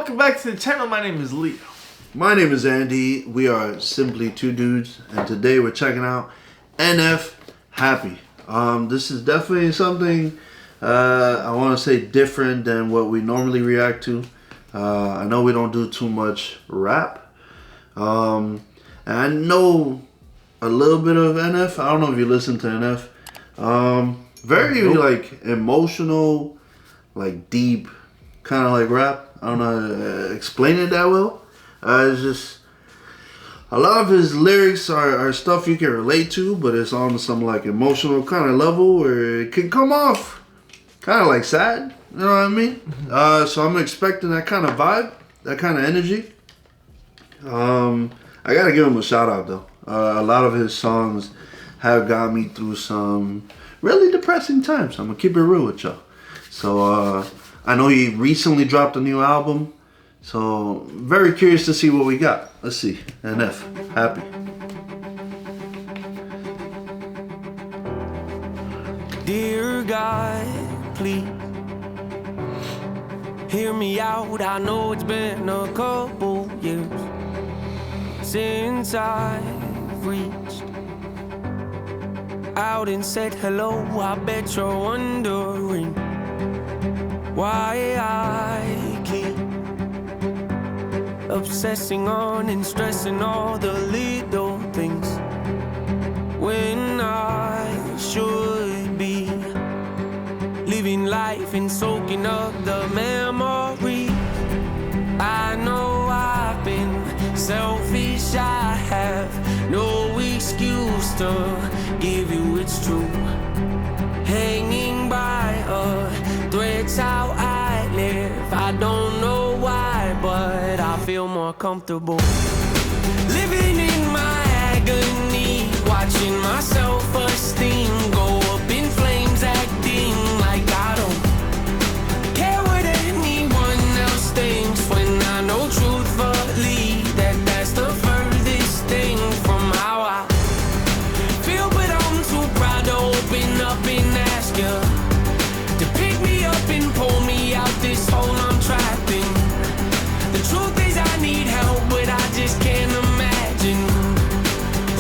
welcome back to the channel. My name is Leo. My name is Andy. We are Simply Two Dudes, and today we're checking out NF Happy. This is definitely something I want to say different than what we normally react to. I know we don't do too much rap, and I know a little bit of NF. I don't know if you listen to NF. Very like emotional, like deep, kind of like rap. I don't know how to explain it that well. It's just a lot of his lyrics are stuff you can relate to, but it's on some like emotional kind of level where it can come off kind of like sad. You know what I mean? So I'm expecting that kind of vibe, that kind of energy. I gotta give him a shout out though. A lot of his songs have got me through some really depressing times. I'm gonna keep it real with y'all. So I know he recently dropped a new album. So, very curious to see what we got. Let's see. NF, Happy. Dear God, please hear me out. I know it's been a couple years since I've reached out and said hello. I bet you're wondering why I keep obsessing on and stressing all the little things when I should be living life and soaking up the memories. I know I've been selfish, I have no excuse to give you it's true. Hanging by a thread's how I live. I don't know why, but I feel more comfortable living in my agony, watching my self-esteem go up in flames, acting like I don't care what anyone else thinks, when I know truthfully that that's the furthest thing from how I feel. But I'm too proud to open up and ask you to pick me up and pull me out this hole I'm trapped in. The truth is I need help, but I just can't imagine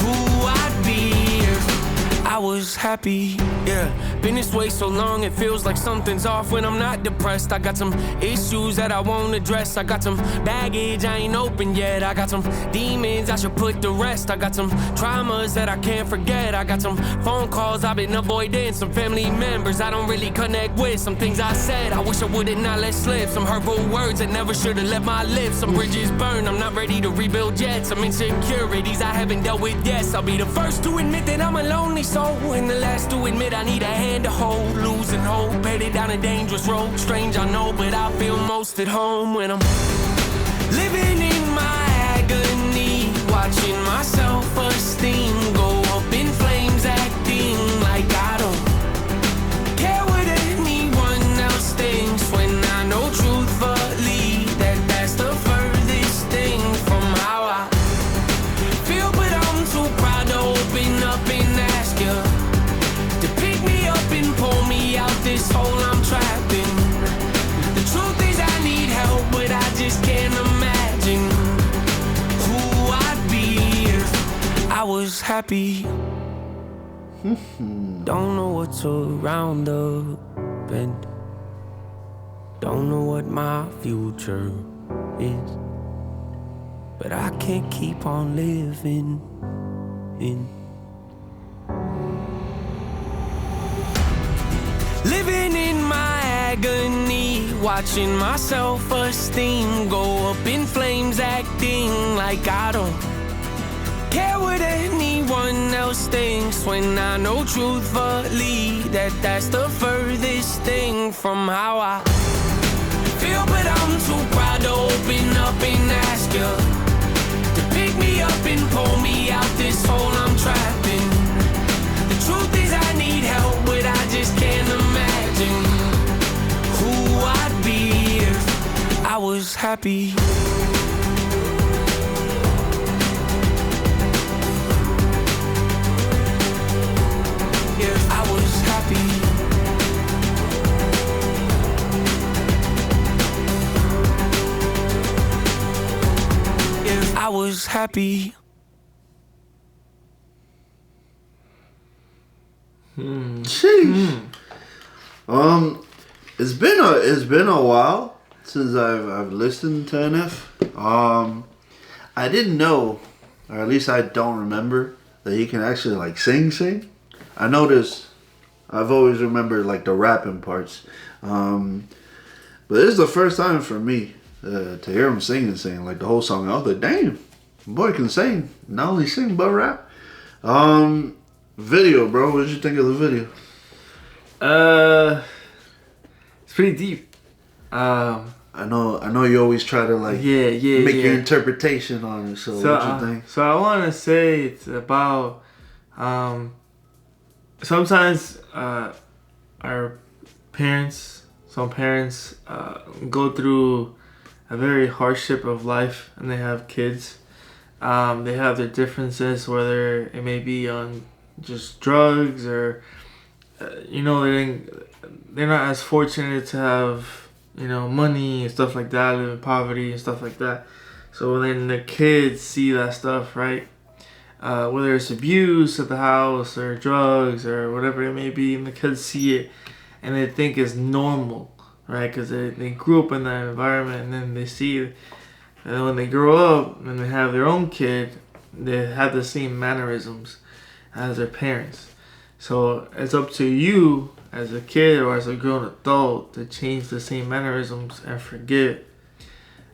who I'd be if I was happy. Yeah, been this way so long it feels like something's off when I'm not depressed. I got some issues that I won't address. I got some baggage I ain't open yet. I got some demons I should put to rest. I got some traumas that I can't forget. I got some phone calls I've been avoiding, some family members I don't really connect with, some things I said I wish I would've not let slip, some hurtful words that never should've left my lips, some bridges burned I'm not ready to rebuild yet, some insecurities I haven't dealt with yet. I'll be the first to admit that I'm a lonely soul, and the last to admit I need a hand to hold. Losing hope, headed down a dangerous road. Strange I know, but I feel most at home when I'm living in my agony, watching my self-esteem go up in flames, acting like I don't care what anyone else thinks, when I know truthfully that that's the furthest thing from how I feel. But I'm too proud to open up and ask you to pick me up and pull me out this hole I'm trapped in. The truth is I need help, but I just can't imagine who I'd be if I was happy. Don't know what's around the bend, don't know what my future is, but I can't keep on living in. Living in my agony, watching my self-esteem go up in flames, acting like I don't care what anyone else thinks, when I know truthfully that that's the furthest thing from how I feel. But I'm too proud to open up and ask you to pick me up and pull me out this hole I'm trapped in. The truth is I need help, but I just can't imagine who I'd be if I was happy. If I was happy. I was happy. Sheesh. It's been a while since I've listened to NF. I didn't know, or at least I don't remember, that he can actually like sing. I noticed. I've always remembered like the rapping parts. But this is the first time for me to hear him sing like the whole song. I was like, damn, boy can sing. Not only sing but rap. Video, bro. What did you think of the video? It's pretty deep. I know you always try to like make your interpretation on it. So what you think? So I want to say it's about sometimes our parents, some parents go through a very hardship of life, and they have kids. They have their differences, whether it may be on just drugs or they're not as fortunate to have money and stuff like that, live in poverty and stuff like that. So then the kids see that stuff, right? Whether it's abuse at the house or drugs or whatever it may be, and the kids see it and they think it's normal, right? Because they grew up in that environment, and then they see it. And when they grow up and they have their own kid, they have the same mannerisms as their parents. So it's up to you as a kid or as a grown adult to change the same mannerisms and forgive.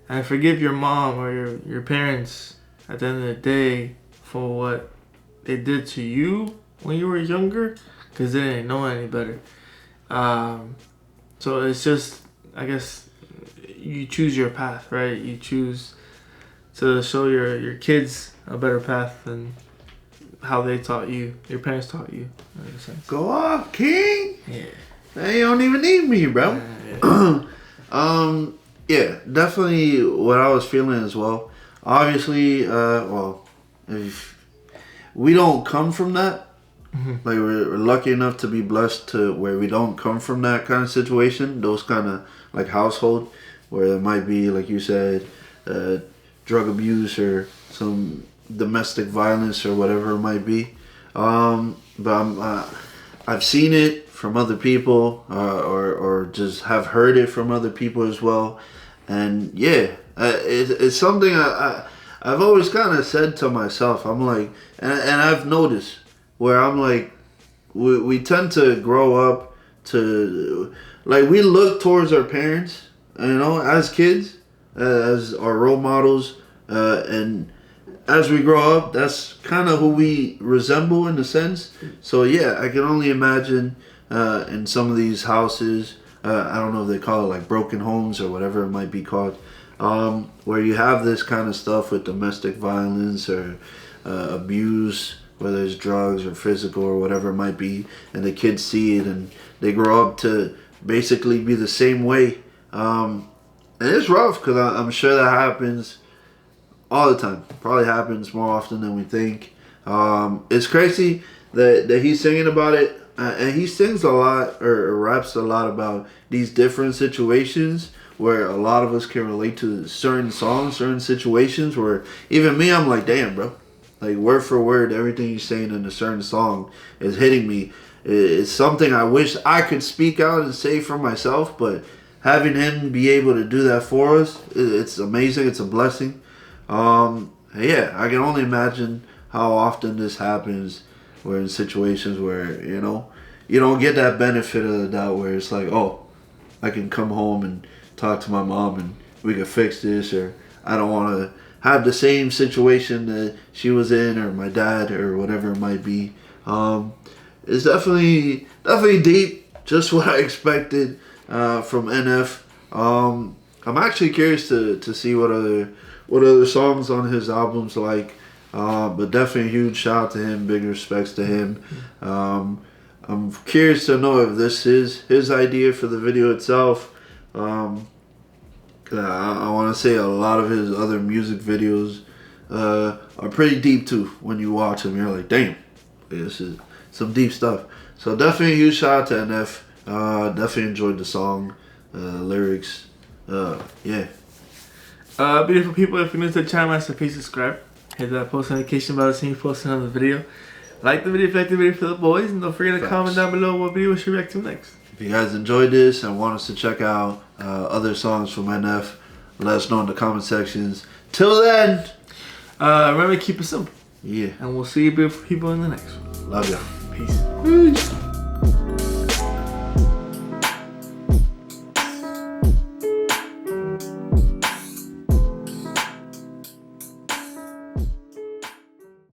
And forgive your mom or your parents at the end of the day for what they did to you when you were younger, because they didn't know any better. So it's just, I guess, you choose your path, right? You choose to show your kids a better path than how they taught you, your parents taught you. Go off, King. Yeah. Hey, you don't even need me, bro. Yeah, definitely what I was feeling as well. Obviously, if we don't come from that, like we're lucky enough to be blessed to where we don't come from that kind of situation, those kind of like household where there might be, like you said, drug abuse or some domestic violence or whatever it might be. But I've seen it from other people, or just have heard it from other people as well. And yeah, it's something I've always kind of said to myself. I'm like, and I've noticed where I'm like, we tend to grow up to, like, we look towards our parents, as kids, as our role models, and as we grow up, that's kind of who we resemble in a sense. So yeah, I can only imagine in some of these houses, I don't know if they call it like broken homes or whatever it might be called, where you have this kind of stuff with domestic violence or abuse, whether it's drugs or physical or whatever it might be, and the kids see it and they grow up to basically be the same way. And it's rough because I'm sure that happens all the time. Probably happens more often than we think. It's crazy that he's singing about it, and he sings a lot or raps a lot about these different situations where a lot of us can relate to certain songs, certain situations where even me, I'm like, damn, bro. Like, word for word, everything he's saying in a certain song is hitting me. It's something I wish I could speak out and say for myself, but having him be able to do that for us, it's amazing. It's a blessing. Yeah, I can only imagine how often this happens. We're in situations where, you don't get that benefit of the doubt where it's like, oh, I can come home and talk to my mom and we can fix this, or I don't want to have the same situation that she was in, or my dad, or whatever it might be. It's definitely deep, just what I expected from NF. I'm actually curious to see what other songs on his albums like. But definitely a huge shout out to him, big respects to him. I'm curious to know if this is his idea for the video itself. I want to say a lot of his other music videos are pretty deep too. When you watch them, you're like, damn, this is some deep stuff. So definitely a huge shout out to NF. Definitely enjoyed the song, lyrics. Yeah. Beautiful people, if you're new to the channel, please subscribe. Hit that post notification bell to see me posting another video. Like the video if you like the video for the boys, and don't forget to comment down below what video we should react to next. If you guys enjoyed this and want us to check out other songs from NF, let us know in the comment sections. Till then, remember to keep it simple. Yeah. And we'll see you beautiful people in the next one. Love ya. Peace.